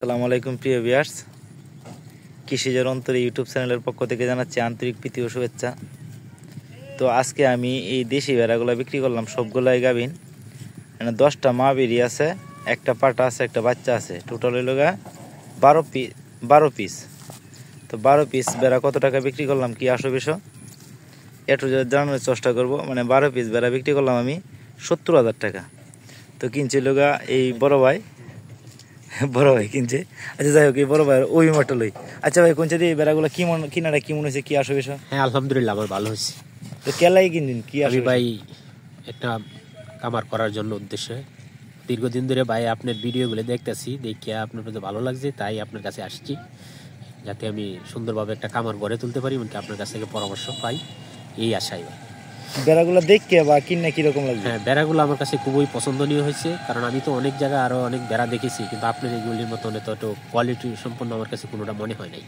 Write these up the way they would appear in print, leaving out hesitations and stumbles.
আসসালামু আলাইকুম প্রিয় ভিউয়ার্স, কৃষিজের অন্তরে ইউটিউব চ্যানেলের পক্ষ থেকে জানাচ্ছি আন্তরিক প্রীতি ও শুভেচ্ছা। তো আজকে আমি এই দেশি ভেড়াগুলো বিক্রি করলাম, সবগুলাই গাভিন। মানে 10টা মা বেরিয়ে আছে, একটা পাটা আছে, একটা বাচ্চা আছে। টোটাল হইল 12 পিস। তো 12 পিস ভেড়া কত টাকা বিক্রি করলাম, কি আসো বিষয় একটু জানানোর চেষ্টা করবো। মানে 12 পিস ভেড়া বিক্রি করলাম আমি 70,000 টাকা। তো কিনছিল এই বড় ভাই কিনছে। আচ্ছা যাই হোক, এই বড় ভাই অভিমতটা লই। আচ্ছা ভাই, কোনছে দিয়ে বেড়াগুলো কি কিনাটা কি মনে হয়েছে, কি আসবে বিষয়? হ্যাঁ আলহামদুলিল্লাহ আমার ভালো হয়েছে। তো কেলাই কিনছেন কি আসবে? ভাই একটা কামার করার জন্য উদ্দেশ্যে দীর্ঘদিন ধরে ভাই আপনার ভিডিওগুলো দেখতেছি, দেখে আপনার কাছে ভালো লাগছে, তাই আপনার কাছে আসছি যাতে আমি সুন্দরভাবে একটা কামার গড়ে তুলতে পারি, এমনকি আপনার কাছ থেকে পরামর্শ পাই, এই আশাই ভাই। বেড়াগুলো দেখে বা কিনে কিরকম লাগছে? হ্যাঁ, বেড়াগুলো আমার কাছে খুবই পছন্দনীয় হয়েছে, কারণ আমি তো অনেক জায়গায় আরো অনেক বেড়া দেখেছি, কিন্তু আপনার এইগুলির মতন এত কোয়ালিটি সম্পন্ন আমার কাছে কোনোটা মনে হয় নাই।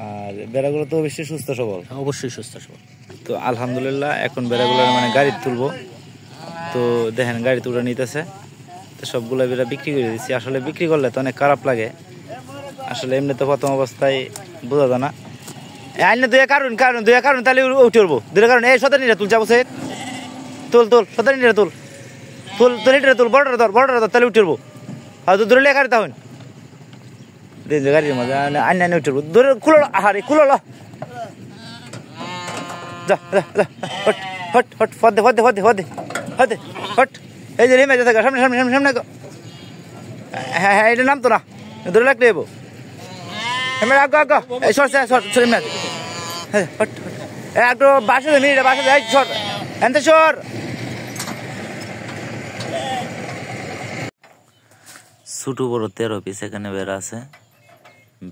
আর বেড়াগুলো তো অবশ্যই সুস্থ সবল। অবশ্যই সুস্থ সবল। তো আলহামদুলিল্লাহ, এখন বেড়াগুলো মানে গাড়ি তুলবো। তো দেখেন গাড়ি তুলে নিতেছে। তো সবগুলো বেড়া বিক্রি করে দিচ্ছি। আসলে বিক্রি করলে তো অনেক খারাপ লাগে। আসলে এমনি তো প্রথম অবস্থায় বোঝা যায় না। আইনে দুই কারণ তাহলে উঠে উঠবো। দুই কারণ এই 17 তুল যাবো, সে তুল 17 তুল বড়টা ধর তাহলে উঠে উঠবো। হয়তো ধরে লেখা তখন গাড়ির মধ্যে আইনে উঠে উঠবো। ধরে খুলো, আরে খুলো যা হট হট হট ফদে হট। এই যে রেমে যাচ্ছে, সামনে হ্যাঁ এটা নাম তো না, ধরে লাগতে যাবো। এই সর মেয়ে, হ্যাঁ হট একটু বাসে যাই, সর এনতে সর। ছোট বড় 13 পিস এখানে বেড়া আছে।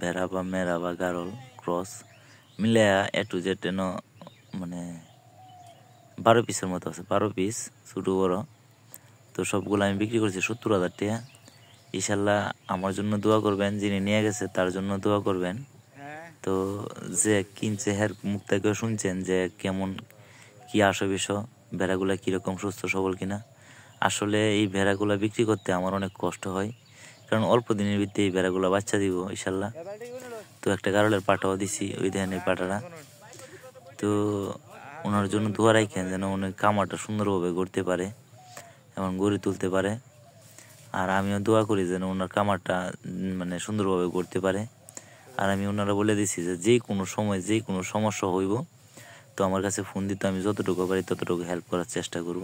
বেড়া বা মেরা বা গারল ক্রস মিলে টু জেড মানে 12 পিসের মতো আছে। 12 পিস ছোট বড়। তো সবগুলো আমি বিক্রি করছি 70,000 টাকা। ইনশাল্লাহ আমার জন্য দোয়া করবেন, যিনি নিয়ে গেছে তার জন্য দোয়া করবেন। তো যে কিনছে হের মুখ থেকে শুনছেন যে কেমন কি আসে বিষয়, ভেড়াগুলা কিরকম সুস্থ সবল কিনা। আসলে এই ভেড়াগুলা বিক্রি করতে আমার অনেক কষ্ট হয়, কারণ অল্প দিনের ভিতরে এই ভেড়াগুলা বাচ্চা দিব ইনশাল্লাহ। তো একটা গারলের পাটাও দিছি, ওই দেখেন এই পাটাটা। তো ওনার জন্য দোয়া রাখেন যেন উনি কামারটা সুন্দরভাবে গড়তে পারে এবং গড়ে তুলতে পারে। আর আমিও দোয়া করি যেন ওনার কামারটা মানে সুন্দরভাবে গড়তে পারে। আর আমি ওনারা বলে দিছি যে কোনো সময় যে কোনো সমস্যা হইব তো আমার কাছে ফোন দিতে, আমি যতটুকু পারি ততটুকু হেল্প করার চেষ্টা করব।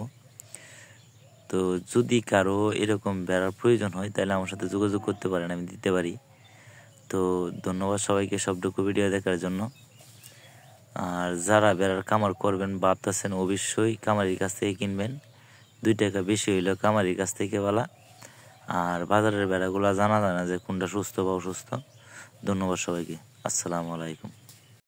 তো যদি কারো এরকম বেড়ার প্রয়োজন হয় তাহলে আমার সাথে যোগাযোগ করতে পারেন, আমি দিতে পারি। তো ধন্যবাদ সবাইকে সবটুকু ভিডিও দেখার জন্য। আর যারা বেড়ার কামার করবেন ভাবতেছেন, অবশ্যই কামারির কাছ থেকে কিনবেন। 2 টাকা বেশি হইলেও কামারির কাছ থেকে বলা। আর বাজারের বেড়াগুলো জানা যায় না যে কোনটা সুস্থ বা অসুস্থ। ধন্যবাদ সবাইকে। আসসালামু আলাইকুম।